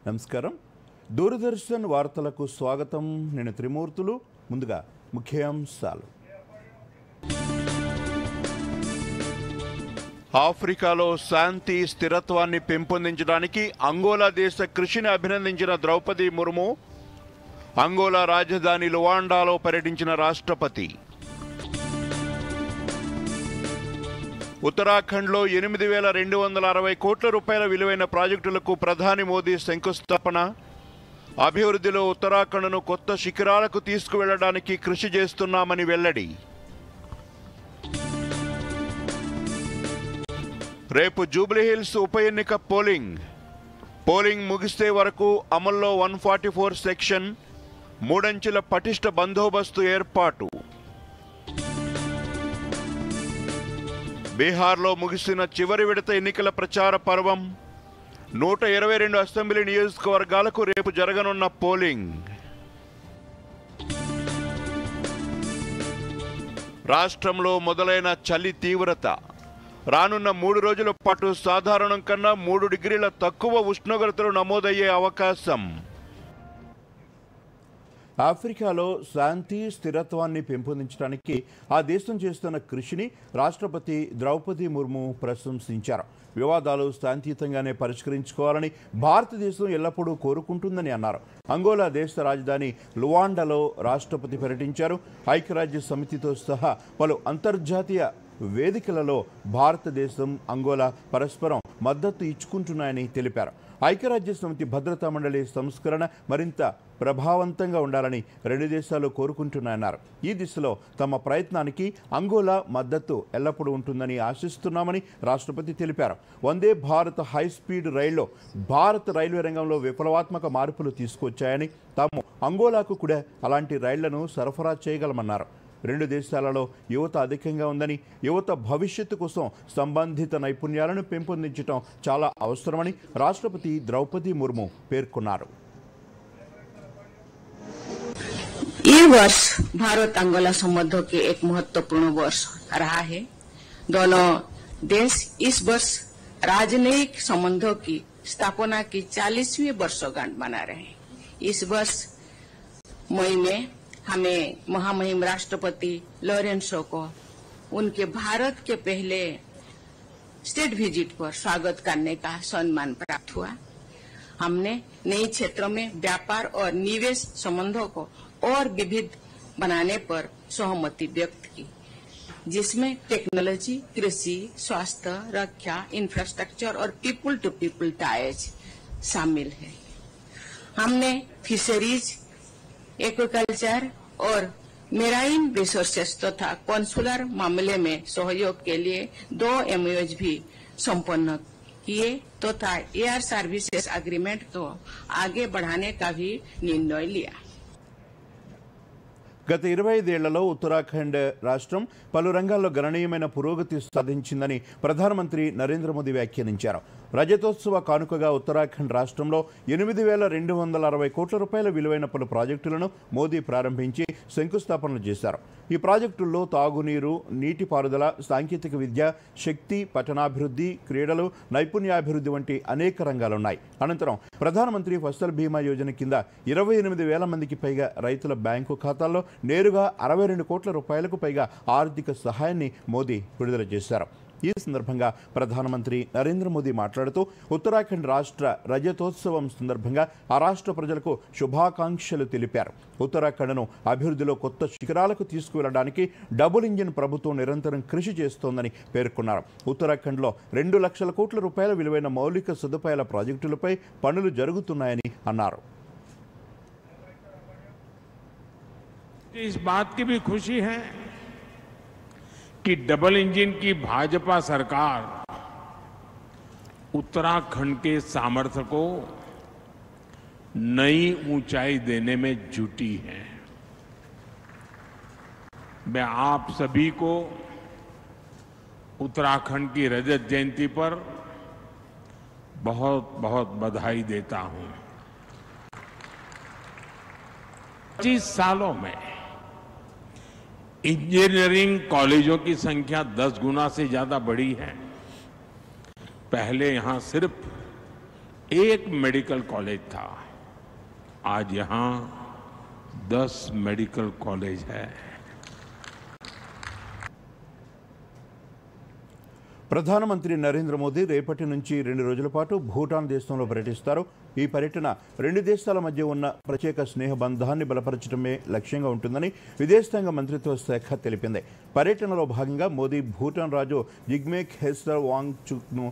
నమస్కారం. దూరదర్శన్ వార్తలకు స్వాగతం. నేను త్రిమూర్తులు. ముందుగా ముఖ్యాంశాలు. ఆఫ్రికాలో శాంతి స్థిరత్వాన్ని పెంపొందించడానికి అంగోలా దేశ కృషిని అభినందించిన ద్రౌపది ముర్ము. అంగోలా రాజధాని లువాండాలో పర్యటించిన రాష్ట్రపతి. ఉత్తరాఖండ్లో 8,260 కోట్ల రూపాయల విలువైన ప్రాజెక్టులకు ప్రధాని మోదీ శంకుస్థాపన. అభివృద్ధిలో ఉత్తరాఖండ్ను కొత్త శిఖరాలకు తీసుకువెళ్లడానికి కృషి చేస్తున్నామని వెల్లడి. రేపు జూబ్లీహిల్స్ ఉప ఎన్నిక పోలింగ్ ముగిసే వరకు అమల్లో 144 సెక్షన్, 3 అంచెల పటిష్ట బందోబస్తు ఏర్పాటు. బీహార్లో ముగిసిన చివరి విడత ఎన్నికల ప్రచార పర్వం. 122 అసెంబ్లీ నియోజకవర్గాలకు రేపు జరగనున్న పోలింగ్. రాష్ట్రంలో మొదలైన చలి తీవ్రత. రానున్న 3 రోజుల పాటు సాధారణం కన్నా 3 డిగ్రీల తక్కువ ఉష్ణోగ్రతలు నమోదయ్యే అవకాశం. ఆఫ్రికాలో శాంతి స్థిరత్వాన్ని పెంపొందించడానికి ఆ దేశం చేస్తున్న కృషిని రాష్ట్రపతి ద్రౌపది ముర్ము ప్రశంసించారు. వివాదాలు శాంతియుతంగానే పరిష్కరించుకోవాలని భారతదేశం ఎల్లప్పుడూ కోరుకుంటుందని అన్నారు. అంగోలా దేశ రాజధాని లువాండాలో రాష్ట్రపతి పర్యటించారు. ఐక్యరాజ్య సమితితో సహా పలు అంతర్జాతీయ వేదికలలో భారతదేశం, అంగోలా పరస్పరం మద్దతు ఇచ్చుకుంటున్నాయని తెలిపారు. ఐక్యరాజ్య సమితి భద్రతా మండలి సంస్కరణ మరింత ప్రభావవంతంగా ఉండాలని 2 దేశాలు కోరుకుంటున్నాయన్నారు. ఈ దిశలో తమ ప్రయత్నానికి అంగోలా మద్దతు ఎల్లప్పుడూ ఉంటుందని ఆశిస్తున్నామని రాష్ట్రపతి తెలిపారు. వందే భారత్ హైస్పీడ్ రైల్లో భారత రైల్వే రంగంలో విప్లవాత్మక మార్పులు తీసుకొచ్చాయని, తాము అంగోలాకు కూడా అలాంటి రైళ్లను సరఫరా చేయగలమన్నారు. 2 దేశాలలో యువత అధికంగా ఉందని, యువత భవిష్యత్తు కోసం సంబంధిత నైపుణ్యాలను పెంపొందించడం చాలా అవసరమని రాష్ట్రపతి ద్రౌపది ముర్ము పేర్కొన్నారు. ये वर्ष भारत अंगोला संबंधों के एक महत्वपूर्ण वर्ष रहा है. दोनों देश इस वर्ष राजनयिक संबंधों की स्थापना की 40वीं वर्षगांठ मना रहे हैं. इस वर्ष मई में हमें महामहिम राष्ट्रपति लॉरेंसो को उनके भारत के पहले स्टेट विजिट पर स्वागत करने का सम्मान प्राप्त हुआ. हमने नई क्षेत्रों में व्यापार और निवेश संबंधों को और विविध बनाने पर सहमति व्यक्त की, जिसमें टेक्नोलॉजी, कृषि, स्वास्थ्य, रक्षा, इंफ्रास्ट्रक्चर और पीपल टू पीपल टाइज शामिल है. हमने फिशरीज, एक्वाकल्चर और मेराइन रिसोर्सेस तथा कॉन्सुलर मामले में सहयोग के लिए 2 MOUs भी संपन्न किए तथा एयर सर्विसेज एग्रीमेंट को आगे बढ़ाने का भी निर्णय लिया. గత 25 ఏళ్లలో ఉత్తరాఖండ్ రాష్ట్రం పలు రంగాల్లో గణనీయమైన పురోగతి సాధించిందని ప్రధానమంత్రి నరేంద్ర మోదీ వ్యాఖ్యానించారు. రజతోత్సవ కానుకగా ఉత్తరాఖండ్ రాష్ట్రంలో 8,260 కోట్ల రూపాయల విలువైన పలు ప్రాజెక్టులను మోదీ ప్రారంభించి శంకుస్థాపనలు చేశారు. ఈ ప్రాజెక్టుల్లో తాగునీరు, నీటిపారుదల, సాంకేతిక విద్య, శక్తి, పట్టణాభివృద్ధి, క్రీడలు, నైపుణ్యాభివృద్ధి వంటి అనేక రంగాలున్నాయి. అనంతరం ప్రధానమంత్రి ఫసల్ బీమా యోజన కింద 28,000 మందికి పైగా రైతుల బ్యాంకు ఖాతాల్లో నేరుగా 62 కోట్ల రూపాయలకు పైగా ఆర్థిక సహాయాన్ని మోదీ విడుదల చేశారు. ఈ సందర్భంగా ప్రధానమంత్రి నరేంద్ర మోదీ మాట్లాడుతూ ఉత్తరాఖండ్ రాష్ట్ర రజతోత్సవం సందర్భంగా ఆ రాష్ట్ర ప్రజలకు శుభాకాంక్షలు తెలిపారు. ఉత్తరాఖండ్ను అభివృద్ధిలో కొత్త శిఖరాలకు తీసుకువెళ్లడానికి డబుల్ ఇంజిన్ ప్రభుత్వం నిరంతరం కృషి చేస్తోందని పేర్కొన్నారు. ఉత్తరాఖండ్లో 2 లక్షల కోట్ల రూపాయల విలువైన మౌలిక సదుపాయాల ప్రాజెక్టులపై పనులు జరుగుతున్నాయని అన్నారు. इस बात की भी खुशी है कि डबल इंजन की भाजपा सरकार उत्तराखंड के सामर्थ्य को नई ऊंचाई देने में जुटी है. मैं आप सभी को उत्तराखंड की रजत जयंती पर बहुत बहुत बधाई देता हूं. 25 सालों में इंजीनियरिंग कॉलेजों की संख्या 10 गुना से ज्यादा बढ़ी है. पहले यहां सिर्फ एक मेडिकल कॉलेज था, आज यहां 10 मेडिकल कॉलेज है। ప్రధానమంత్రి నరేంద్ర మోదీ రేపటి నుంచి 2 రోజుల పాటు భూటాన్ దేశంలో పర్యటిస్తారు. ఈ పర్యటన రెండు దేశాల మధ్య ఉన్న ప్రత్యేక స్నేహ బంధాన్ని బలపరచడమే లక్ష్యంగా ఉంటుందని విదేశాంగ మంత్రిత్వ శాఖ తెలిపింది. పర్యటనలో భాగంగా మోదీ భూటాన్ రాజు జిగ్మే ఖేసర్ వాంగ్చుక్ను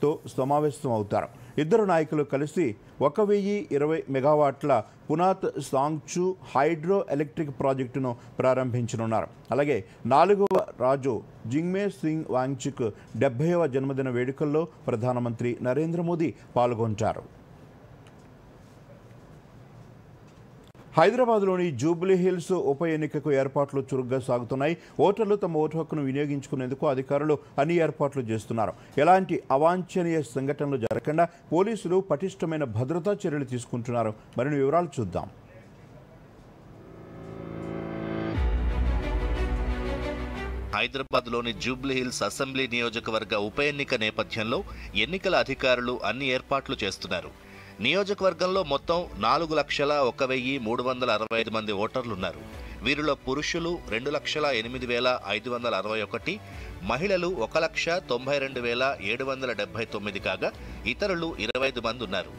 తో సమావేశం అవుతారు. ఇద్దరు నాయకులు కలిసి 1020 మెగావాట్ల పునాత్ సాంగ్చు హైడ్రో ఎలక్ట్రిక్ ప్రాజెక్టును ప్రారంభించనున్నారు. అలాగే 4వ రాజు జిగ్మే సింగ్ వాంగ్చుక్ 70వ జన్మదిన వేడుకల్లో ప్రధానమంత్రి నరేంద్ర మోదీ పాల్గొంటారు. హైదరాబాద్లోని జూబ్లీ హిల్స్ ఉప ఎన్నికకు ఏర్పాట్లు చురుగ్గా సాగుతున్నాయి. ఓటర్లు తమ ఓటు హక్కును వినియోగించుకునేందుకు అధికారులు అన్ని ఏర్పాట్లు చేస్తున్నారు. ఎలాంటి అవాంఛనీయ సంఘటనలు జరగకుండా పోలీసులు పటిష్టమైన భద్రతా చర్యలు తీసుకుంటున్నారు. మరిన్ని వివరాలు చూద్దాం. హైదరాబాద్లోని జూబ్లీ హిల్స్ అసెంబ్లీ నియోజకవర్గ ఉప ఎన్నిక నేపథ్యంలో ఎన్నికల అధికారులు అన్ని ఏర్పాట్లు చేస్తున్నారు. నియోజకవర్గంలో మొత్తం 4,01,365 మంది ఓటర్లున్నారు. వీరిలో పురుషులు 2,08,561, మహిళలు 1,92,779 కాగా ఇతరులు 25 మంది ఉన్నారు.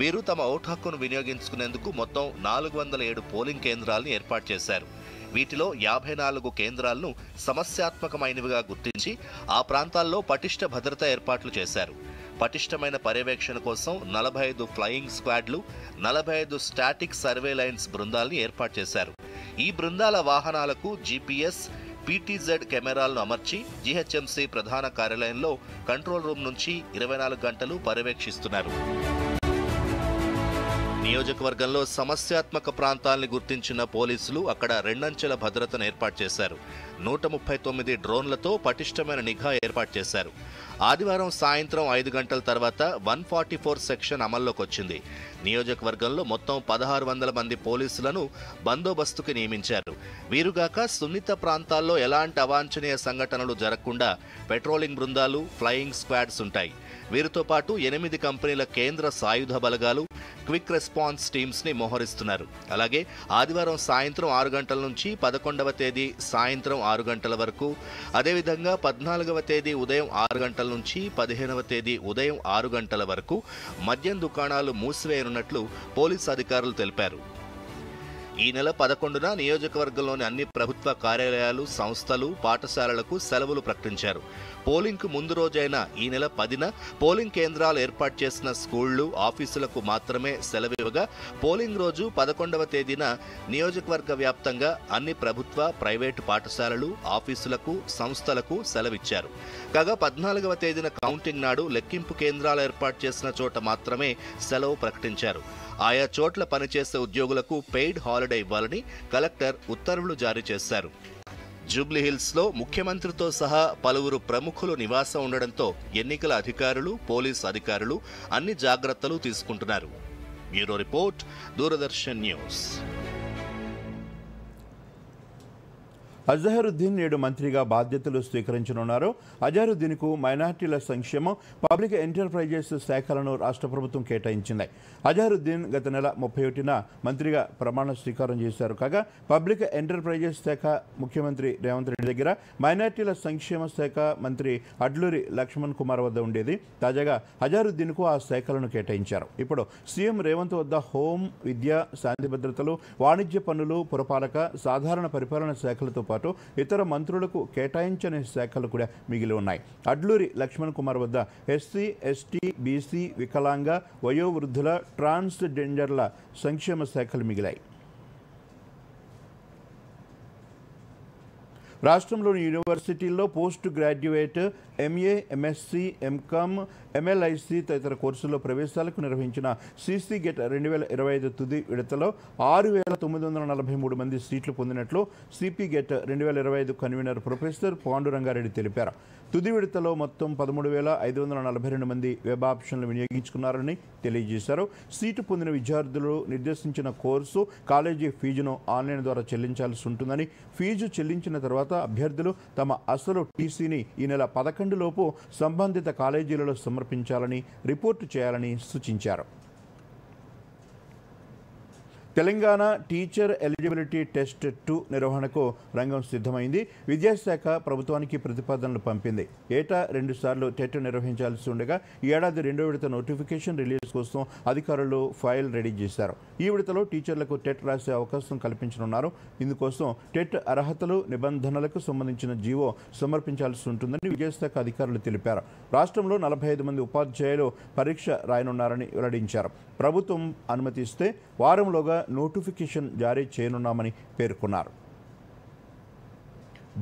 వీరు తమ ఓటు హక్కును వినియోగించుకునేందుకు మొత్తం 407 పోలింగ్ కేంద్రాలను ఏర్పాటు చేశారు. వీటిలో 54 కేంద్రాలను సమస్యాత్మకమైనవిగా గుర్తించి ఆ ప్రాంతాల్లో పటిష్ట భద్రతా ఏర్పాట్లు చేశారు. పటిష్టమైన పర్యవేక్షణ కోసం 45 ఫ్లయింగ్ స్క్వాడ్లు, 45 స్టాటిక్ సర్వేలైన్స్ బృందాలను ఏర్పాటు చేశారు. ఈ బృందాల వాహనాలకు జీపీఎస్, పీటీజెడ్ కెమెరాలను అమర్చి జీహెచ్ఎంసీ ప్రధాన కార్యాలయంలో కంట్రోల్ రూమ్ నుంచి 24 గంటలు పర్యవేక్షిస్తున్నారు. నియోజకవర్గంలో సమస్యాత్మక ప్రాంతాలను గుర్తించిన పోలీసులు అక్కడ రెండంచెల భద్రతను ఏర్పాటు చేశారు. 139 డ్రోన్లతో పటిష్టమైన నిఘా ఏర్పాటు చేశారు. ఆదివారం సాయంత్రం 5 గంటల తర్వాత 144 సెక్షన్ అమల్లోకి వచ్చింది. నియోజకవర్గంలో మొత్తం 1600 మంది పోలీసులను బందోబస్తుకు నియమించారు. వీరుగాక సున్నిత ప్రాంతాల్లో ఎలాంటి అవాంఛనీయ సంఘటనలు జరగకుండా పెట్రోలింగ్ బృందాలు, ఫ్లయింగ్ స్క్వాడ్స్ ఉంటాయి. వీరితో పాటు 8 కంపెనీల కేంద్ర సాయుధ బలగాలు, క్విక్ రెస్పాన్స్ టీమ్స్ ని మోహరిస్తున్నారు. అలాగే ఆదివారం సాయంత్రం 6 గంటల నుంచి 11వ తేదీ సాయంత్రం 6 గంటల వరకు, అదేవిధంగా 14వ తేదీ ఉదయం 6 గంటల నుంచి 15వ తేదీ ఉదయం 6 గంటల వరకు మద్యం దుకాణాలు మూసివేయనున్నట్లు పోలీసు అధికారులు తెలిపారు. ఈ నెల 11న నియోజకవర్గంలోని అన్ని ప్రభుత్వ కార్యాలయాలు, సంస్థలు, పాఠశాలలకు సెలవులు ప్రకటించారు. పోలింగ్కు ముందు రోజైన ఈ నెల 10న పోలింగ్ కేంద్రాలు ఏర్పాటు చేసిన స్కూళ్లు, ఆఫీసులకు మాత్రమే సెలవివ్వగా పోలింగ్ రోజు 11వ తేదీన నియోజకవర్గ వ్యాప్తంగా అన్ని ప్రభుత్వ, ప్రైవేటు పాఠశాలలు, ఆఫీసులకు, సంస్థలకు సెలవిచ్చారు. కాగా 14వ తేదీన కౌంటింగ్ నాడు లెక్కింపు కేంద్రాలు ఏర్పాటు చేసిన చోట మాత్రమే సెలవు ప్రకటించారు. ఆయా చోట్ల పనిచేసే ఉద్యోగులకు పెయిడ్ హాలిడే ఇవ్వాలని కలెక్టర్ ఉత్తర్వులు జారీ చేశారు. జూబ్లీహిల్స్లో ముఖ్యమంత్రితో సహా పలువురు ప్రముఖులు నివాసం ఉండడంతో ఎన్నికల అధికారులు, పోలీసు అధికారులు అన్ని జాగ్రత్తలు తీసుకుంటున్నారు. Bureau report, Doordarshan news. Azharuddin నేడు మంత్రిగా బాధ్యతలు స్వీకరించనున్నారు. అజహరుద్దీన్కు మైనార్టీల సంక్షేమం, పబ్లిక్ ఎంటర్ప్రైజెస్ శాఖలను రాష్ట్ర ప్రభుత్వం కేటాయించింది. అజహరుద్దీన్ గత నెల 31న మంత్రిగా ప్రమాణ స్వీకారం చేశారు. కాగా పబ్లిక్ ఎంటర్ప్రైజెస్ శాఖ ముఖ్యమంత్రి రేవంత్ రెడ్డి దగ్గర, మైనార్టీల సంక్షేమ శాఖ మంత్రి అడ్లూరి లక్ష్మణ్ కుమార్ వద్ద ఉండేది. తాజాగా అజహరుద్దీన్కు ఆ శాఖలను కేటాయించారు. ఇప్పుడు సీఎం రేవంత్ వద్ద హోం, విద్య, శాంతి భద్రతలు, వాణిజ్య పన్నులు, పురపాలక, సాధారణ పరిపాలన శాఖలతో పాటు ఇతర మంత్రులకు కేటాయించని శాఖలు కూడా మిగిలి ఉన్నాయి. అడ్లూరి లక్ష్మణ్ కుమార్ వద్ద ఎస్సీ, ఎస్టీ, బీసీ, వికలాంగ, వయోవృద్ధుల, ట్రాన్స్జెండర్ల సంక్షేమ శాఖలు మిగిలాయి. రాష్ట్రంలోని యూనివర్సిటీల్లో post graduate, MA, MSc, MCom, MLISc తదితర కోర్సుల్లో ప్రవేశాలకు నిర్వహించిన సిసి గెట్ 2025 తుది విడతలో 6,943 మంది సీట్లు పొందినట్లు CP GET 2025 convener professor Pandurangareddy తెలిపారు. తుది విడతలో మొత్తం 13,542 మంది వెబ్ ఆప్షన్లు వినియోగించుకున్నారని తెలియజేశారు. సీటు పొందిన విద్యార్థులు నిర్దేశించిన కోర్సు కాలేజీ ఫీజును ఆన్లైన్ ద్వారా చెల్లించాల్సి ఉంటుందని, ఫీజు చెల్లించిన తర్వాత అభ్యర్థులు తమ అసలు టీసీని ఈ నెల 11 లోపు సంబంధిత కాలేజీలలో సమర్పించాలని, రిపోర్టు చేయాలని సూచించారు. తెలంగాణ టీచర్ ఎలిజిబిలిటీ టెస్ట్ 2 నిర్వహణకు రంగం సిద్ధమైంది. విద్యాశాఖ ప్రభుత్వానికి ప్రతిపాదనలు పంపింది. ఏటా 2 సార్లు టెట్ నిర్వహించాల్సి ఉండగా ఈ ఏడాది 2వ విడత నోటిఫికేషన్ రిలీజ్ కోసం అధికారులు ఫైల్ రెడీ చేశారు. ఈ విడతలో టీచర్లకు టెట్ రాసే అవకాశం కల్పించనున్నారు. ఇందుకోసం టెట్ అర్హతలు, నిబంధనలకు సంబంధించిన జీవో సమర్పించాల్సి ఉంటుందని విద్యాశాఖ అధికారులు తెలిపారు. రాష్ట్రంలో 45 మంది ఉపాధ్యాయులు పరీక్ష రాయనున్నారని వెల్లడించారు. ప్రభుత్వం అనుమతిస్తే వారంలోగా నోటిఫికేషన్ జారీ చేయనున్నామని పేర్కొన్నారు.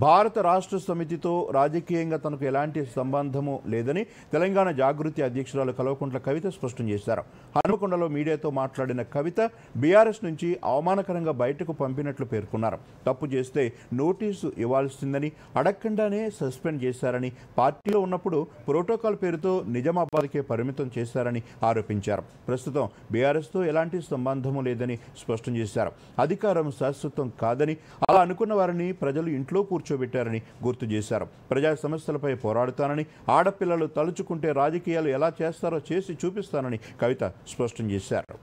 భారత రాష్ట్ర సమితితో రాజకీయంగా తనకు ఎలాంటి సంబంధము లేదని తెలంగాణ జాగృతి అధ్యక్షురాలు కల్వకుంట్ల కవిత స్పష్టం చేశారు. హనుమకొండలో మీడియాతో మాట్లాడిన కవిత బీఆర్ఎస్ నుంచి అవమానకరంగా బయటకు పంపినట్లు పేర్కొన్నారు. తప్పు చేస్తే నోటీసు ఇవ్వాల్సిందని, అడగకుండానే సస్పెండ్ చేశారని, పార్టీలో ఉన్నప్పుడు ప్రోటోకాల్ పేరుతో నిజామాబాద్కే పరిమితం చేశారని ఆరోపించారు. ప్రస్తుతం బీఆర్ఎస్తో ఎలాంటి సంబంధము లేదని స్పష్టం చేశారు. అధికారం శాశ్వతం కాదని, అలా అనుకున్న వారిని ప్రజలు ఇంట్లో కూర్చోబెట్టారని గుర్తు చేశారు. ప్రజా సమస్యలపై పోరాడుతానని, ఆడపిల్లలు తలుచుకుంటే రాజకీయాలు ఎలా చేస్తారో చేసి చూపిస్తానని కవిత స్పష్టం చేశారు.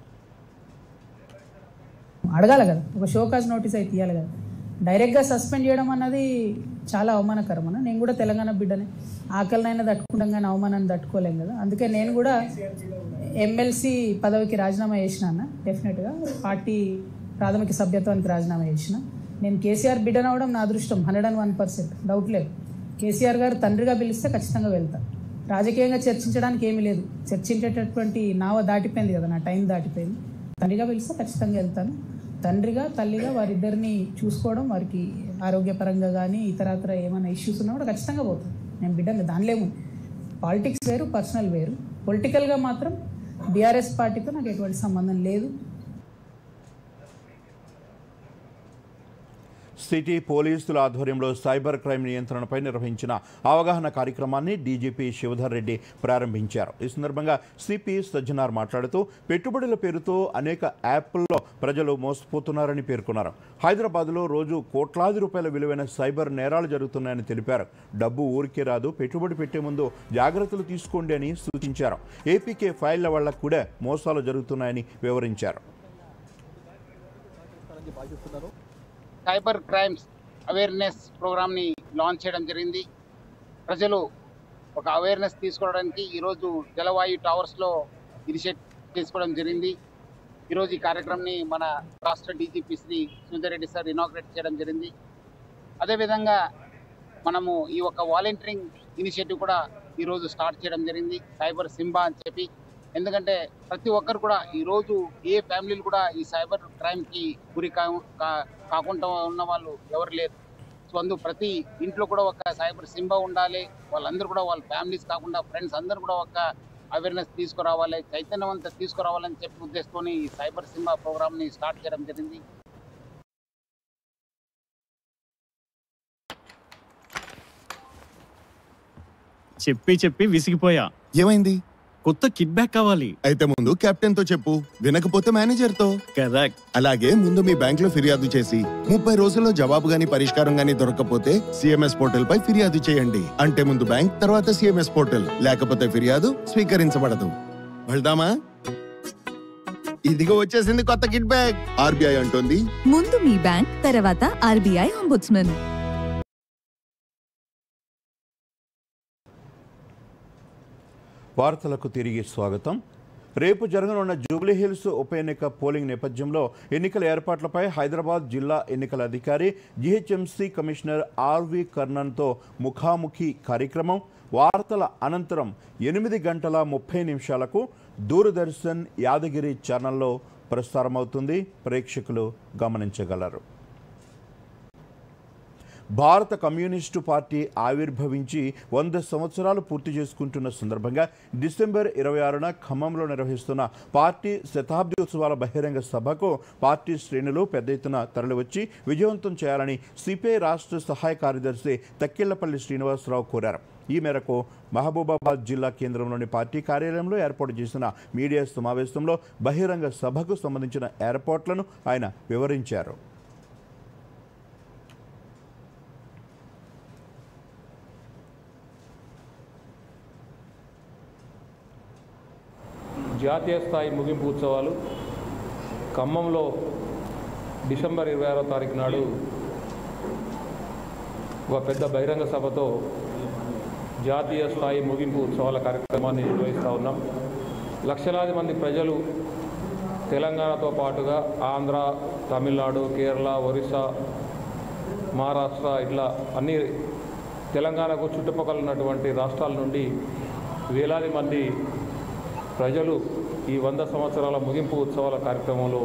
అడగాలి కదా, ఒక షోకాజ్ నోటీస్ అయితే ఇవ్వాలి కదా. డైరెక్ట్గా సస్పెండ్ చేయడం అన్నది చాలా అవమానకరం అన్న. నేను కూడా తెలంగాణ బిడ్డనే, ఆకలినైనా తట్టుకుంటాం కానీ అవమానాన్ని తట్టుకోలేం కదా. అందుకే నేను కూడా ఎమ్మెల్సీ పదవికి రాజీనామా చేసిన అన్న. డెఫినెట్గా పార్టీ ప్రాథమిక సభ్యత్వానికి రాజీనామా చేసిన. నేను కేసీఆర్ బిడ్డను అవడం నా అదృష్టం, 101%, డౌట్ లేదు. కేసీఆర్ గారు తండ్రిగా పిలిస్తే ఖచ్చితంగా వెళ్తాను. రాజకీయంగా చర్చించడానికి ఏమీ లేదు. చర్చించేటటువంటి నావ దాటిపోయింది కదా, నా టైం దాటిపోయింది. తండ్రిగా పిలిస్తే ఖచ్చితంగా వెళ్తాను. తండ్రిగా, తల్లిగా వారిద్దరిని చూసుకోవడం, వారికి ఆరోగ్యపరంగా కానీ ఇతరత్ర ఏమైనా ఇష్యూస్ ఉన్నా కూడా ఖచ్చితంగా పోతాను. నేను బిడ్డను, దానిలో ఏముంది. పాలిటిక్స్ వేరు, పర్సనల్ వేరు. పొలిటికల్గా మాత్రం బీఆర్ఎస్ పార్టీతో నాకు ఎటువంటి సంబంధం లేదు. సిటీ పోలీసుల ఆధ్వర్యంలో సైబర్ క్రైమ్ నియంత్రణపై నిర్వహించిన అవగాహన కార్యక్రమాన్ని డీజీపీ శివధర్ రెడ్డి ప్రారంభించారు. ఈ సందర్భంగా సిపి సజ్జనార్ మాట్లాడుతూ పెట్టుబడుల పేరుతో అనేక యాప్ల్లో ప్రజలు మోసపోతున్నారని పేర్కొన్నారు. హైదరాబాద్లో రోజు కోట్లాది రూపాయల విలువైన సైబర్ నేరాలు జరుగుతున్నాయని తెలిపారు. డబ్బు ఊరికే రాదు, పెట్టుబడి పెట్టే ముందు జాగ్రత్తలు తీసుకోండి అని సూచించారు. ఏపీకే ఫైళ్ల వల్ల కూడా మోసాలు జరుగుతున్నాయని వివరించారు. సైబర్ క్రైమ్స్ అవేర్నెస్ ప్రోగ్రామ్ని లాంచ్ చేయడం జరిగింది. ప్రజలు ఒక అవేర్నెస్ తీసుకోవడానికి ఈరోజు జలవాయు టవర్స్లో ఇనిషియేటివ్ తీసుకోవడం జరిగింది. ఈరోజు ఈ కార్యక్రమాన్ని మన రాష్ట్ర DGP Shri Sundar Reddy sir inaugurate చేయడం జరిగింది. అదేవిధంగా మనము ఈ ఒక వాలంటీరింగ్ ఇనిషియేటివ్ కూడా ఈరోజు స్టార్ట్ చేయడం జరిగింది, సైబర్ సింబా అని చెప్పి. ఎందుకంటే ప్రతి ఒక్కరు కూడా ఈరోజు ఏ ఫ్యామిలీలు కూడా ఈ సైబర్ క్రైమ్కి గురి కాకుండా ఉన్న వాళ్ళు ఎవరు లేరు. సో అందుకు ప్రతి ఇంట్లో కూడా ఒక సైబర్ సింబా ఉండాలి. వాళ్ళందరూ కూడా వాళ్ళ ఫ్యామిలీస్ కాకుండా ఫ్రెండ్స్ అందరూ కూడా ఒక అవేర్నెస్ తీసుకురావాలి, చైతన్యవంతం తీసుకురావాలని చెప్పి ఉద్దేశంతో ఈ సైబర్ సింబా ప్రోగ్రామ్ని స్టార్ట్ చేయడం జరిగింది. చెప్పి విసిగిపోయా. ఏమైంది? కొత్త కిట్ బ్యాక్ కావాలి. అయితే ముందు కెప్టెన్ తో చెప్పు, వినకపోతే మేనేజర్ తో. కరెక్ట్. అలాగే ముందు మీ బ్యాంక్ లో ఫిర్యాదు చేసి 30 రోజుల్లో జవాబు గాని పరిష్కారం గాని దొరకకపోతే సిఎంఎస్ పోర్టల్ పై ఫిర్యాదు చేయండి. అంటే ముందు బ్యాంక్, తర్వాత సిఎంఎస్ పోర్టల్, లేకపోతే ఫిర్యాదు స్వీకరించబడదు. వెళ్దామా? ఇదిగో వచ్చేసింది కొత్త కిట్ బ్యాక్. ఆర్బీఐ అంటోంది, ముందు మీ బ్యాంక్, తర్వాత ఆర్బీఐ అంబుడ్స్మన్. వార్తలకు తిరిగి స్వాగతం. రేపు జరగనున్న జూబ్లీహిల్స్ ఉప ఎన్నిక పోలింగ్ నేపథ్యంలో ఎన్నికల ఏర్పాట్లపై హైదరాబాద్ జిల్లా ఎన్నికల అధికారి జీహెచ్ఎంసీ కమిషనర్ ఆర్వి కర్ణన్తో ముఖాముఖి కార్యక్రమం వార్తల అనంతరం 8:30 దూరదర్శన్ యాదగిరి ఛానల్లో ప్రసారమవుతుంది. ప్రేక్షకులు గమనించగలరు. భారత కమ్యూనిస్టు పార్టీ ఆవిర్భవించి 100 సంవత్సరాలు పూర్తి చేసుకుంటున్న సందర్భంగా డిసెంబర్ 26న ఖమ్మంలో నిర్వహిస్తున్న పార్టీ శతాబ్ది ఉత్సవాల బహిరంగ సభకు పార్టీ శ్రేణులు పెద్ద ఎత్తున తరలివచ్చి విజయవంతం చేయాలని సిపిఐ రాష్ట్ర సహాయ కార్యదర్శి తక్కిళ్లపల్లి శ్రీనివాసరావు కోరారు. ఈ మేరకు మహబూబాబాద్ జిల్లా కేంద్రంలోని పార్టీ కార్యాలయంలో ఏర్పాటు చేసిన మీడియా సమావేశంలో బహిరంగ సభకు సంబంధించిన ఏర్పాట్లను ఆయన వివరించారు. జాతీయ స్థాయి ముగింపు ఉత్సవాలు ఖమ్మంలో డిసెంబర్ 26వ తారీఖు నాడు ఒక పెద్ద బహిరంగ సభతో జాతీయ స్థాయి ముగింపు ఉత్సవాల కార్యక్రమాన్ని నిర్వహిస్తూ ఉన్నాం. లక్షలాది మంది ప్రజలు తెలంగాణతో పాటుగా ఆంధ్ర, తమిళనాడు, కేరళ, ఒరిస్సా, మహారాష్ట్ర ఇట్లా అన్ని తెలంగాణకు చుట్టుపక్కల ఉన్నటువంటి రాష్ట్రాల నుండి వేలాది మంది ప్రజలు ఈ 100 సంవత్సరాల ముగింపు ఉత్సవాల కార్యక్రమంలో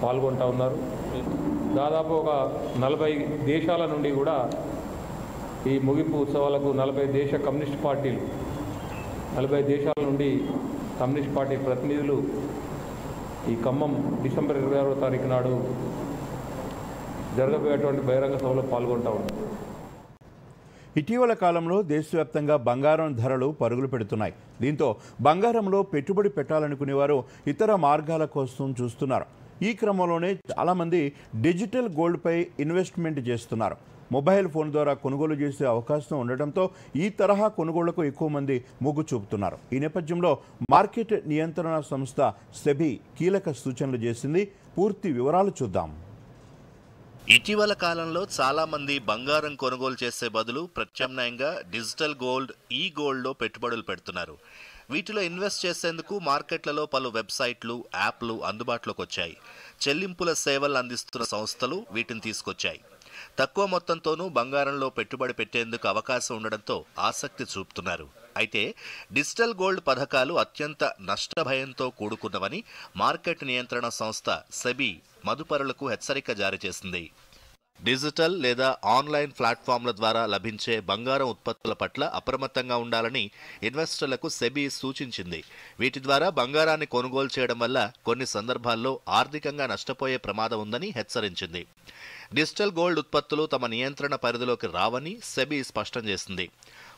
పాల్గొంటూ ఉన్నారు. దాదాపు ఒక 40 దేశాల నుండి కూడా ఈ ముగింపు ఉత్సవాలకు 40 దేశ కమ్యూనిస్ట్ పార్టీలు 40 దేశాల నుండి కమ్యూనిస్ట్ పార్టీ ప్రతినిధులు ఈ ఖమ్మం డిసెంబర్ 26వ తారీఖు నాడు జరగబోయేటువంటి బహిరంగ సభలో పాల్గొంటూ ఉన్నారు. ఇటీవల కాలంలో దేశవ్యాప్తంగా బంగారం ధరలు పరుగులు పెడుతున్నాయి. దీంతో బంగారంలో పెట్టుబడి పెట్టాలనుకునేవారు ఇతర మార్గాల కోసం చూస్తున్నారు. ఈ క్రమంలోనే చాలామంది డిజిటల్ గోల్డ్పై ఇన్వెస్ట్మెంట్ చేస్తున్నారు. మొబైల్ ఫోన్ ద్వారా కొనుగోలు చేసే అవకాశం ఉండటంతో ఈ తరహా కొనుగోళ్లకు ఎక్కువ మంది మొగ్గు చూపుతున్నారు. ఈ నేపథ్యంలో మార్కెట్ నియంత్రణ సంస్థ సెబీ కీలక సూచనలు చేసింది. పూర్తి వివరాలు చూద్దాం. ఇటీవల కాలంలో చాలా మంది బంగారం కొనుగోలు చేసే బదులు ప్రత్యామ్నాయంగా డిజిటల్ గోల్డ్, ఈ గోల్డ్లో పెట్టుబడులు పెడుతున్నారు. వీటిలో ఇన్వెస్ట్ చేసేందుకు మార్కెట్లలో పలు వెబ్సైట్లు, యాప్లు అందుబాటులోకి వచ్చాయి. చెల్లింపుల సేవలు అందిస్తున్న సంస్థలు వీటిని తీసుకొచ్చాయి. తక్కువ మొత్తంతోనూ బంగారంలో పెట్టుబడి పెట్టేందుకు అవకాశం ఉండడంతో ఆసక్తి చూపుతున్నారు. అయితే డిజిటల్ గోల్డ్ పథకాలు అత్యంత నష్టభయంతో కూడుకున్నవని మార్కెట్ నియంత్రణ సంస్థ సెబీ మదుపరులకు హెచ్చరిక జారీ చేసింది. డిజిటల్ లేదా ఆన్లైన్ ప్లాట్ఫామ్ల ద్వారా లభించే బంగారం ఉత్పత్తుల పట్ల అప్రమత్తంగా ఉండాలని ఇన్వెస్టర్లకు సెబీ సూచించింది. వీటి ద్వారా బంగారాన్ని కొనుగోలు చేయడం వల్ల కొన్ని సందర్భాల్లో ఆర్థికంగా నష్టపోయే ప్రమాదం ఉందని హెచ్చరించింది. డిజిటల్ గోల్డ్ ఉత్పత్తులు తమ నియంత్రణ పరిధిలోకి రావని సెబీ స్పష్టం చేసింది.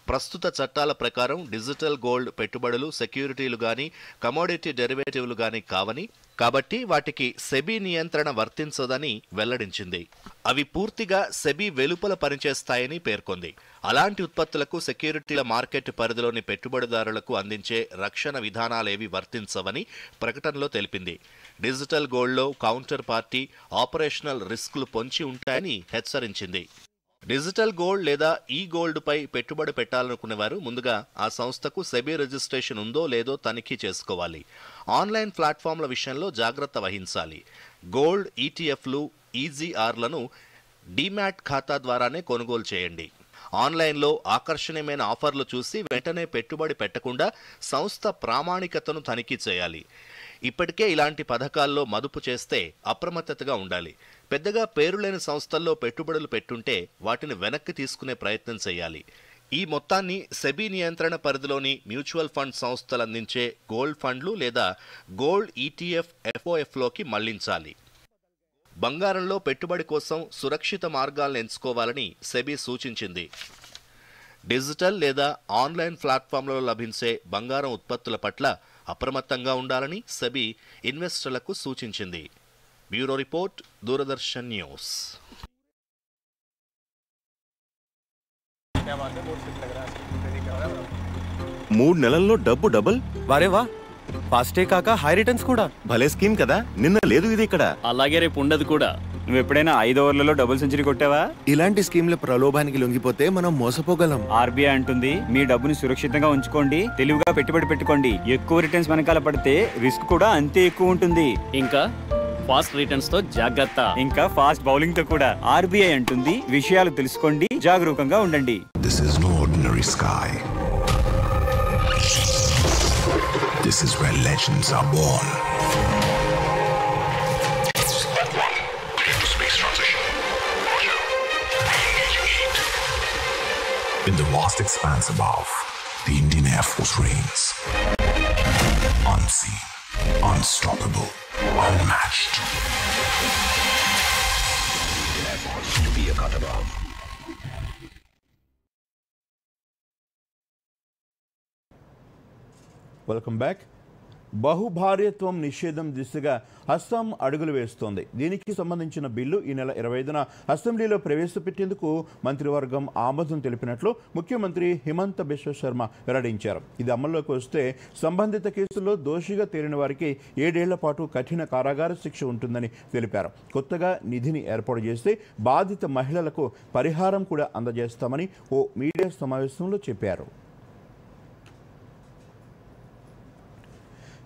ప్రస్తుత చట్టాల ప్రకారం డిజిటల్ గోల్డ్ పెట్టుబడులు సెక్యూరిటీలు గాని, కమోడిటీ డెరివేటివ్లు గాని కావని, కాబట్టి వాటికి సెబీ నియంత్రణ వర్తించదని వెల్లడించింది. అవి పూర్తిగా సెబీ వెలుపల పనిచేస్తాయని పేర్కొంది. అలాంటి ఉత్పత్తులకు సెక్యూరిటీల మార్కెట్ పరిధిలోని పెట్టుబడిదారులకు అందించే రక్షణ విధానాలేవి వర్తించవని ప్రకటనలో తెలిపింది. డిజిటల్ గోల్డ్లో కౌంటర్ పార్టీ, ఆపరేషనల్ రిస్కులు పొంచి ఉంటాయని హెచ్చరించింది. డిజిటల్ గోల్డ్ లేదా ఈ గోల్డ్పై పెట్టుబడి పెట్టాలనుకునేవారు ముందుగా ఆ సంస్థకు సెబీ రిజిస్ట్రేషన్ ఉందో లేదో తనిఖీ చేసుకోవాలి. ఆన్లైన్ ప్లాట్ఫామ్ల విషయంలో జాగ్రత్త వహించాలి. గోల్డ్ ఈటీఎఫ్లు, ఈజీఆర్లను డీమ్యాట్ ఖాతా ద్వారానే కొనుగోలు చేయండి. ఆన్లైన్లో ఆకర్షణీయమైన ఆఫర్లు చూసి వెంటనే పెట్టుబడి పెట్టకుండా సంస్థ ప్రామాణికతను తనిఖీ చేయాలి. ఇప్పటికే ఇలాంటి పథకాల్లో మదుపు చేస్తే అప్రమత్తతగా ఉండాలి. పెద్దగా పేరులేని సంస్థల్లో పెట్టుబడులు పెట్టుంటే వాటిని వెనక్కి తీసుకునే ప్రయత్నం చేయాలి. ఈ మొత్తాన్ని సెబీ నియంత్రణ పరిధిలోని మ్యూచువల్ ఫండ్ సంస్థలు అందించే గోల్డ్ ఫండ్లు లేదా గోల్డ్ ఈటీఎఫ్, ఎఫ్ఓఎఫ్లోకి మళ్లించాలి. బంగారంలో పెట్టుబడి కోసం సురక్షిత మార్గాలను ఎంచుకోవాలని సెబీ సూచించింది. డిజిటల్ లేదా ఆన్లైన్ ప్లాట్ఫామ్లలో లభించే బంగారం ఉత్పత్తుల పట్ల అప్రమత్తంగా ఉండాలని సెబీ ఇన్వెస్టర్లకు సూచించింది. Bureau report, Doordarshan news. 3 నెలల్లో డబ్బు డబుల్. వారేవా, ఫాస్టే కాక హై రిటర్న్స్ కూడా. భలే స్కీమ్ కదా. నిన్న లేదు ఇది ఇక్కడ. అలాగే రేపు ఉండదు కూడా. నువ్వు ఎప్పుడైనా 5 ఓవర్లలో డబుల్ సెంచరీ కొట్టావా? ఇలాంటి స్కీమ్ల ప్రలోభానికి లొంగిపోతే మనం మోసపోగలం. ఆర్బీఐ అంటుంది మీ డబ్బుని సురక్షితంగా ఉంచుకోండి, తెలివిగా పెట్టుబడి పెట్టుకోండి. ఎక్కువ రిటర్న్స్ వెనకాల పడితే రిస్క్ కూడా అంతే ఎక్కువ ఉంటుంది. ఇంకా ఫాస్ట్ రిటర్న్స్ తో జాగ్రత్త. ఇంకా ఫాస్ట్ బౌలింగ్ తో కూడా. ఆర్బీఐ అంటుంది విషయాలు తెలుసుకోండి, జాగరూకంగా ఉండండి. This is no ordinary sky. This is where legends are born. Space transition. In the vast expanse above, the Indian Air Force reigns. Unseen, unstoppable, unmatched. Air Force to be a cut above. Welcome back. బహుభార్యత్వం నిషేధం దిశగా అస్సాం అడుగులు వేస్తోంది. దీనికి సంబంధించిన bill ఈ నెల 25న అసెంబ్లీలో ప్రవేశపెట్టేందుకు మంత్రివర్గం ఆమోదం తెలిపినట్లు ముఖ్యమంత్రి హిమంత బిశ్వ శర్మ వెల్లడించారు. ఇది అమల్లోకి వస్తే సంబంధిత కేసుల్లో దోషిగా తేలిన వారికి 7 ఏళ్ల పాటు కఠిన కారాగార శిక్ష ఉంటుందని తెలిపారు. కొత్తగా నిధిని ఏర్పాటు చేస్తే బాధిత మహిళలకు పరిహారం కూడా అందజేస్తామని ఓ మీడియా సమావేశంలో చెప్పారు.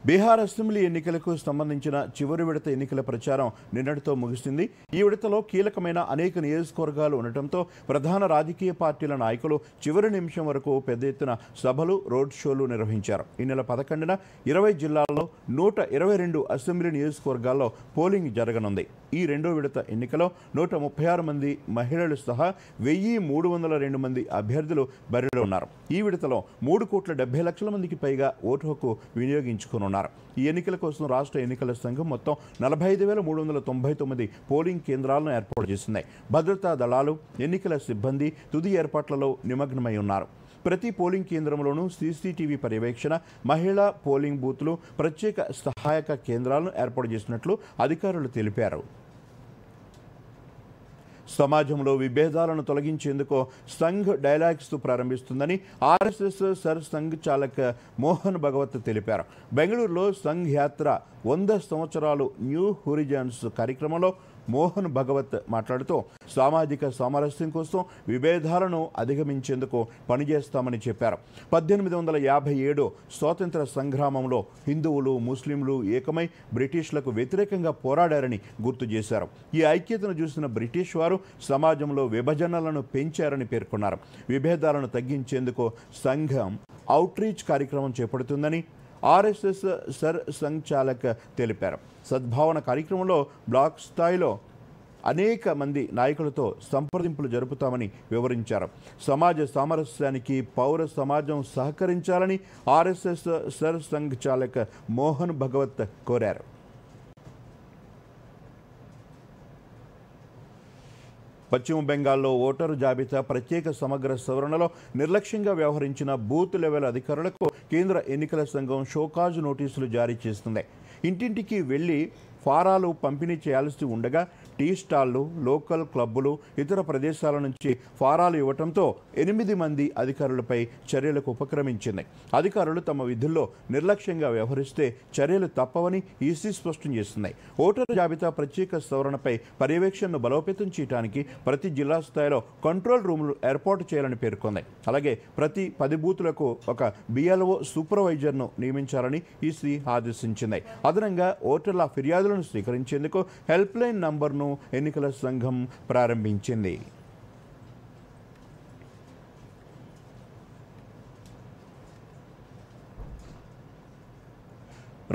బీహార్ అసెంబ్లీ ఎన్నికలకు సంబంధించిన చివరి విడత ఎన్నికల ప్రచారం నిన్నటితో ముగిసింది. ఈ విడతలో కీలకమైన అనేక నియోజకవర్గాలు ఉండటంతో ప్రధాన రాజకీయ పార్టీల నాయకులు చివరి నిమిషం వరకు పెద్ద ఎత్తున సభలు, రోడ్ షోలు నిర్వహించారు. ఈ నెల 11న 20 జిల్లాల్లో 122 అసెంబ్లీ నియోజకవర్గాల్లో పోలింగ్ జరగనుంది. ఈ రెండో విడత ఎన్నికలో 136 మంది మహిళలు సహా 1302 మంది అభ్యర్థులు బరిలో ఉన్నారు. ఈ విడతలో 3,70,00,000 మందికి పైగా ఓటు హక్కు వినియోగించుకున్నారు. ఈ ఎన్నికల కోసం రాష్ట్ర ఎన్నికల సంఘం మొత్తం 45,399 పోలింగ్ కేంద్రాలను ఏర్పాటు చేసింది. భద్రతా దళాలు, ఎన్నికల సిబ్బంది తుది ఏర్పాట్లలో నిమగ్నమై ఉన్నారు. ప్రతి పోలింగ్ కేంద్రంలోనూ సీసీటీవీ పర్యవేక్షణ, మహిళా పోలింగ్ బూత్లు, ప్రత్యేక సహాయక కేంద్రాలను ఏర్పాటు చేసినట్లు అధికారులు తెలిపారు. సమాజంలో విభేదాలను తొలగించేందుకు సంఘ్ డైలాగ్స్ ప్రారంభిస్తుందని ఆర్ఎస్ఎస్ సర్ సంఘ్ చాలక్ మోహన్ భగవత్ తెలిపారు. బెంగళూరులో సంఘ్ యాత్ర 100 సంవత్సరాలు న్యూ హోరిజాన్స్ కార్యక్రమంలో మోహన్ భగవత్ మాట్లాడుతూ సామాజిక సామరస్యం కోసం విభేదాలను అధిగమించేందుకు పనిచేస్తామని చెప్పారు. 1857 స్వాతంత్ర సంగ్రామంలో హిందువులు, ముస్లింలు ఏకమై బ్రిటిష్లకు వ్యతిరేకంగా పోరాడారని గుర్తు చేశారు. ఈ ఐక్యతను చూసిన బ్రిటిష్ వారు సమాజంలో విభజనలను పెంచారని పేర్కొన్నారు. విభేదాలను తగ్గించేందుకు సంఘం అవుట్రీచ్ కార్యక్రమం చేపడుతుందని ఆర్ఎస్ఎస్ సర్ సంఘ్ చాలక్ తెలిపారు. సద్భావన కార్యక్రమంలో బ్లాక్ స్థాయిలో అనేక మంది నాయకులతో సంప్రదింపులు జరుపుతామని వివరించారు. సమాజ సామరస్యానికి పౌర సమాజం సహకరించాలని ఆర్ఎస్ఎస్ సర్ సంఘ్ చాలక్ మోహన్ భగవత్ కోరారు. పశ్చిమ బెంగాల్లో ఓటరు జాబితా ప్రత్యేక సమగ్ర సవరణలో నిర్లక్ష్యంగా వ్యవహరించిన బూత్ లెవెల్ అధికారులకు కేంద్ర ఎన్నికల సంఘం షోకాజ్ నోటీసులు జారీ చేస్తుంది. ఇంటింటికి వెళ్లి ఫారాలు పంపిణీ చేయాల్సి ఉండగా టీ స్టాళ్లు, లోకల్ క్లబ్బులు, ఇతర ప్రదేశాల నుంచి ఫారాలు ఇవ్వడంతో 8 మంది అధికారులపై చర్యలకు ఉపక్రమించింది. అధికారులు తమ విధుల్లో నిర్లక్ష్యంగా వ్యవహరిస్తే చర్యలు తప్పవని ఈసీ స్పష్టం చేస్తుంది. ఓటరు జాబితా ప్రత్యేక సవరణపై పర్యవేక్షణను బలోపేతం చేయడానికి ప్రతి జిల్లా స్థాయిలో కంట్రోల్ రూములు ఏర్పాటు చేయాలని పేర్కొంది. అలాగే ప్రతి 10 బూతులకు ఒక బిఎల్ఓ సూపర్వైజర్ను నియమించాలని ఈసీ ఆదేశించింది. అదనంగా ఓటర్ల ఫిర్యాదులను స్వీకరించేందుకు హెల్ప్ లైన్ నంబర్ను ఎన్నికల సంఘం ప్రారంభించింది.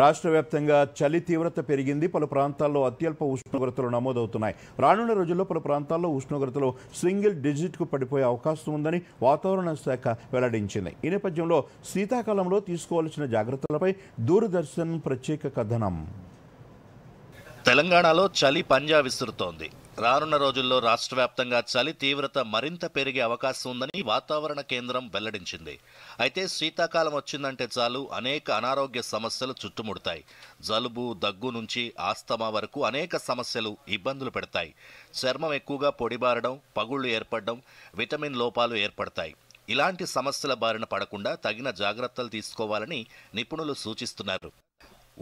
రాష్ట్ర వ్యాప్తంగా చలి తీవ్రత పెరిగింది. పలు ప్రాంతాల్లో అత్యల్ప ఉష్ణోగ్రతలు నమోదవుతున్నాయి. రానున్న రోజుల్లో పలు ప్రాంతాల్లో ఉష్ణోగ్రతలు సింగిల్ డిజిట్కు పడిపోయే అవకాశం ఉందని వాతావరణ శాఖ వెల్లడించింది. ఈ నేపథ్యంలో శీతాకాలంలో తీసుకోవాల్సిన జాగ్రత్తలపై దూరదర్శన్ ప్రత్యేక కథనం. తెలంగాణలో చలి పంజా విసురుతోంది. రానున్న రోజుల్లో రాష్ట్ర వ్యాప్తంగా చలి తీవ్రత మరింత పెరిగే అవకాశం ఉందని వాతావరణ కేంద్రం వెల్లడించింది. అయితే శీతాకాలం వచ్చిందంటే చాలు అనేక అనారోగ్య సమస్యలు చుట్టుముడతాయి. జలుబు, దగ్గు నుంచి ఆస్తమా వరకు అనేక సమస్యలు ఇబ్బందులు పెడతాయి. చర్మం ఎక్కువగా పొడిబారడం, పగుళ్లు ఏర్పడడం, విటమిన్ లోపాలు ఏర్పడతాయి. ఇలాంటి సమస్యల బారిన పడకుండా తగిన జాగ్రత్తలు తీసుకోవాలని నిపుణులు సూచిస్తున్నారు.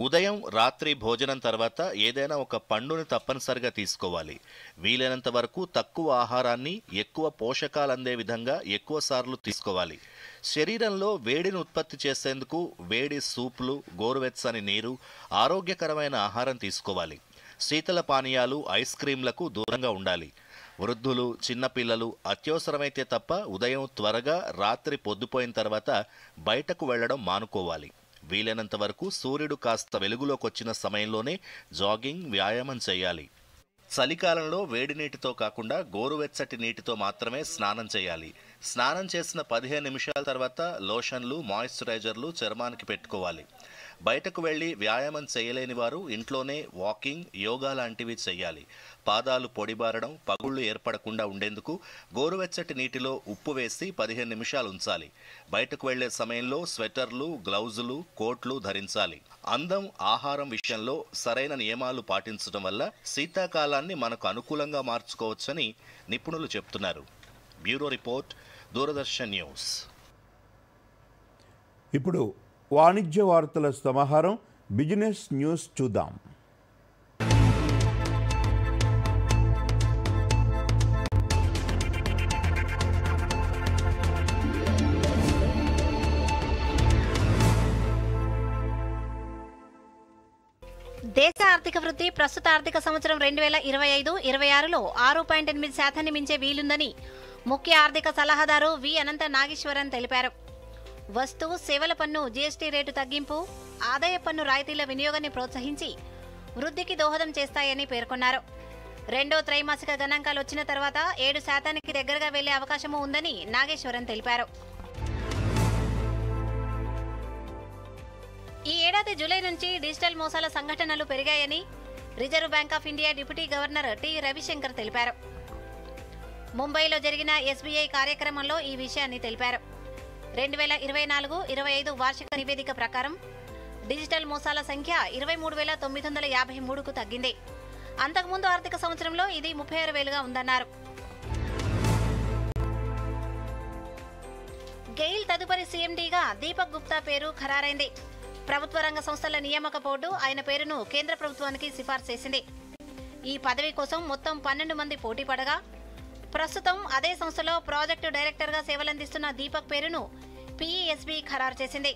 ఉదయం, రాత్రి భోజనం తర్వాత ఏదైనా ఒక పండుని తప్పనిసరిగా తీసుకోవాలి. వీలైనంత వరకు తక్కువ ఆహారాన్ని ఎక్కువ పోషకాలు అందే విధంగా ఎక్కువ సార్లు తీసుకోవాలి. శరీరంలో వేడిని ఉత్పత్తి చేసేందుకు వేడి సూప్లు, గోరువెచ్చని నీరు, ఆరోగ్యకరమైన ఆహారం తీసుకోవాలి. శీతల పానీయాలు, ఐస్ క్రీంలకు దూరంగా ఉండాలి. వృద్ధులు, చిన్నపిల్లలు అత్యవసరమైతే తప్ప ఉదయం త్వరగా, రాత్రి పొద్దుపోయిన తర్వాత బయటకు వెళ్లడం మానుకోవాలి. వీలైనంత వరకు సూర్యుడు కాస్త వెలుగులోకి వచ్చిన సమయంలోనే జాగింగ్, వ్యాయామం చేయాలి. చలికాలంలో వేడి నీటితో కాకుండా గోరువెచ్చటి నీటితో మాత్రమే స్నానం చేయాలి. స్నానం చేసిన 15 నిమిషాల తర్వాత లోషన్లు, మాయిశ్చరైజర్లు చర్మానికి పెట్టుకోవాలి. బయటకు వెళ్లి వ్యాయామం చేయలేని వారు ఇంట్లోనే వాకింగ్, యోగా లాంటివి చేయాలి. పాదాలు పొడిబారడం, పగుళ్లు ఏర్పడకుండా ఉండేందుకు గోరువెచ్చటి నీటిలో ఉప్పు వేసి 15 నిమిషాలు ఉంచాలి. బయటకు వెళ్లే సమయంలో స్వెటర్లు, గ్లౌజులు, కోట్లు ధరించాలి. అందం, ఆహారం విషయంలో సరైన నియమాలు పాటించడం వల్ల శీతాకాలాన్ని మనకు అనుకూలంగా మార్చుకోవచ్చని నిపుణులు చెప్తున్నారు. Bureau report, Doordarshan news. ఇప్పుడు వాణిజ్య వార్తల సమాహారం బిజినెస్ న్యూస్ చూద్దాం. దేశ ఆర్థిక వృద్ధి ప్రస్తుత ఆర్థిక సంవత్సరం 2025-26లో 6.8% మించే వీలుందని ముఖ్య ఆర్థిక సలహాదారు వి అనంత నాగేశ్వరన్ తెలిపారు. వస్తు సేవల పన్ను జీఎస్టీ రేటు తగ్గింపు, ఆదాయ పన్ను రాయితీల వినియోగాన్ని ప్రోత్సహించి వృద్ధికి దోహదం చేస్తాయని పేర్కొన్నారు. రెండో త్రైమాసిక గణాంకాలు వచ్చిన తర్వాత 7% దగ్గరగా వెళ్లే అవకాశమూ ఉందని నాగేశ్వరన్ తెలిపారు. ఈ ఏడాది జూలై నుంచి డిజిటల్ మోసాల సంఘటనలు పెరిగాయని reserve bank of India deputy governor T Ravishankar తెలిపారు. ముంబైలో జరిగిన ఎస్బీఐ కార్యక్రమంలో ఈ విషయాన్ని తెలిపారు. 2024-25 వార్షిక నివేదిక ప్రకారం డిజిటల్ మోసాల సంఖ్య 23,953కు తగ్గింది. అంతకుముందు ఆర్థిక సంవత్సరంలో ఇది 36,000గా ఉందన్నారు. గెయిల్ తదుపరి సీఎండీగా దీపక్ గుప్తా పేరు ఖరారైంది. ప్రభుత్వ రంగ సంస్థల నియామక బోర్డు ఆయన పేరును కేంద్ర ప్రభుత్వానికి సిఫార్సు చేసింది. ఈ పదవి కోసం మొత్తం 12 మంది పోటీ పడగా ప్రస్తుతం అదే సంస్థలో ప్రాజెక్టు డైరెక్టర్గా సేవలందిస్తున్న దీపక్ పేరును పీఈఎస్బీ ఖరారు చేసింది.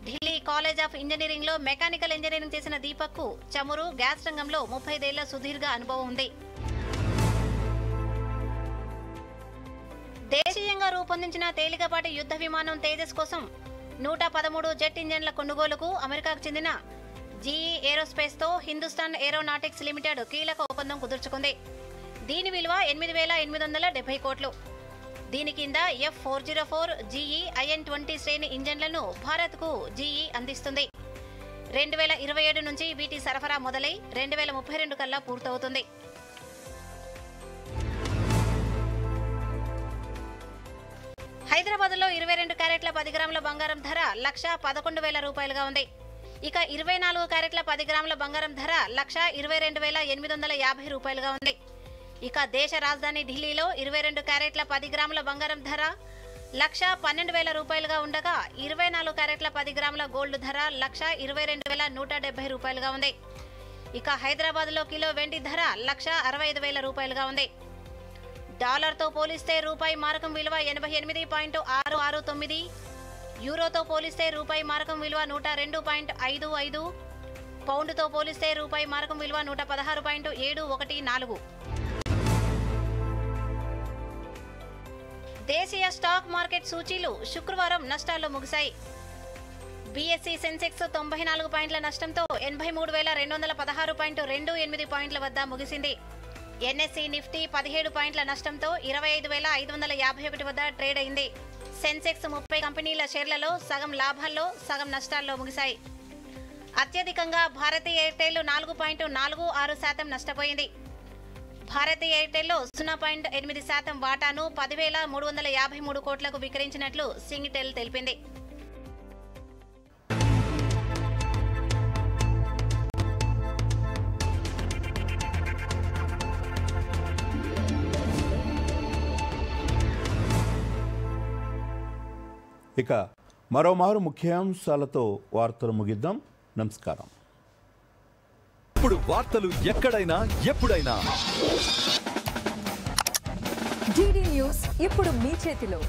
ఢిల్లీ కాలేజ్ ఆఫ్ ఇంజనీరింగ్లో మెకానికల్ ఇంజనీరింగ్ చేసిన దీపక్కు చమురు, గ్యాస్ రంగంలో 35 ఏళ్ల సుదీర్ఘ అనుభవం ఉంది. దేశీయంగా రూపొందించిన తేలికపాటి యుద్ధ విమానం తేజస్ కోసం 113 జెట్ ఇంజన్ల కొనుగోలుకు అమెరికాకు చెందిన జీఈ ఏరోస్పేస్తో హిందుస్థాన్ ఏరోనాటిక్స్ లిమిటెడ్ కీలక ఒప్పందం కుదుర్చుకుంది. దీని విలువ 8,870 కోట్లు. దీని కింద F404 జీఈ IN-20 శ్రేణి ఇంజన్లను భారత్కు జీఈ అందిస్తుంది. 2027 నుంచి వీటి సరఫరా మొదలై 2032 కల్లా పూర్తవుతుంది. హైదరాబాద్లో 22 క్యారెట్ల 10 గ్రాముల బంగారం ధర 1,11,000 రూపాయలుగా ఉంది. ఇక 24 క్యారెట్ల 10 గ్రాముల బంగారం ధర 1,22,850 రూపాయలుగా ఉంది. ఇక దేశ రాజధాని ఢిల్లీలో 22 క్యారెట్ల 10 గ్రాముల బంగారం ధర 1,12,000 రూపాయలుగా ఉండగా 24 క్యారెట్ల 10 గ్రాముల గోల్డ్ ధర 1,22,170 రూపాయలుగా ఉంది. ఇక హైదరాబాద్లో కిలో వెండి ధర 1,65,000 రూపాయలుగా ఉంది. డాలర్తో పోలిస్తే రూపాయి మారకం విలువ 88.669, యూరోతో పోలిస్తే రూపాయి మారకం విలువ 102.55, పౌండ్తో పోలిస్తే రూపాయి మారకం విలువ 116.714. దేశీయ స్టాక్ మార్కెట్ సూచీలు శుక్రవారం నష్టాల్లో ముగిశాయి. బీఎస్ఈ సెన్సెక్స్ 94 పాయింట్ల నష్టంతో 83,216.28 పాయింట్ల వద్ద ముగిసింది. ఎన్ఎస్ఈ నిఫ్టీ 17 పాయింట్ల నష్టంతో 25,551 వద్ద ట్రేడ్ అయింది. సెన్సెక్స్ 30 కంపెనీల షేర్లలో సగం లాభాల్లో, సగం నష్టాల్లో ముగిశాయి. అత్యధికంగా భారతీ ఎయిర్టెల్ 4.46% నష్టపోయింది. భారతీ ఎయిర్టెల్లో 0.8% వాటాను 10,353 కోట్లకు విక్రయించినట్లు సింగిటెల్ తెలిపింది. ఇక మరోమారు ముఖ్యాంశాలతో వార్తలు ముగిద్దాం. నమస్కారం. ఇప్పుడు వార్తలు ఎక్కడైనా ఎప్పుడైనా DD న్యూస్ ఇప్పుడు మీ చేతిలో.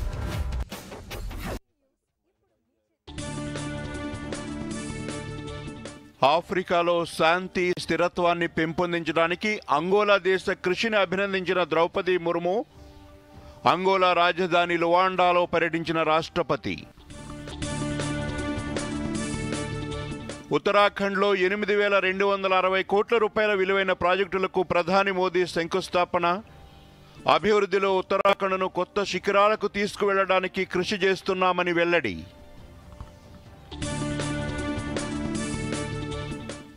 ఆఫ్రికాలో శాంతి స్థిరత్వాన్ని పెంపొందించడానికి అంగోలా దేశ కృషిని అభినందించిన ద్రౌపది ముర్ము. అంగోలా రాజధాని లువాండాలో పర్యటించిన రాష్ట్రపతి. ఉత్తరాఖండ్లో 8,260 కోట్ల రూపాయల విలువైన ప్రాజెక్టులకు ప్రధాని మోదీ శంకుస్థాపన. అభివృద్ధిలో ఉత్తరాఖండ్ను కొత్త శిఖరాలకు తీసుకువెళ్లడానికి కృషి చేస్తున్నామని వెల్లడి.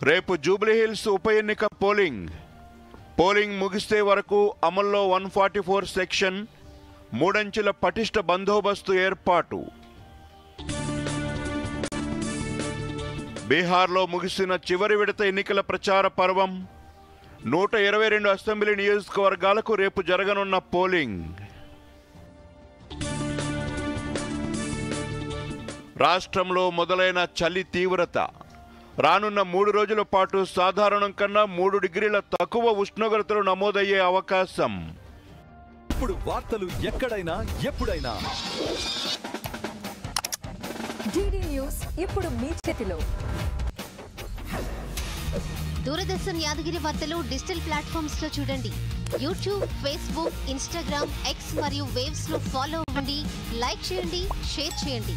రేపు జూబ్లీహిల్స్ ఉప ఎన్నిక పోలింగ్ ముగిస్తే వరకు అమల్లో 144 సెక్షన్, 3 అంచెల పటిష్ట బందోబస్తు ఏర్పాటు. బీహార్లో ముగిసిన చివరి విడత ఎన్నికల ప్రచార పర్వం. 122 అసెంబ్లీ నియోజకవర్గాలకు రేపు జరగనున్న పోలింగ్. రాష్ట్రంలో మొదలైన చలి తీవ్రత. రానున్న 3 రోజుల పాటు సాధారణం కన్నా 3 డిగ్రీల తక్కువ ఉష్ణోగ్రతలు నమోదయ్యే అవకాశం. ఇప్పుడు వార్తలు ఎక్కడైనా ఎప్పుడైనా డిడి న్యూస్ ఇప్పుడు మీ చేతిలో. దూరదర్శన్ యాదగిరి వార్తలు డిజిటల్ ప్లాట్ఫామ్స్ లో చూడండి. యూట్యూబ్, ఫేస్బుక్, ఇన్స్టాగ్రామ్, ఎక్స్ మరియు వేవ్స్ లో ఫాలో అవ్వండి, లైక్ చేయండి, షేర్ చేయండి.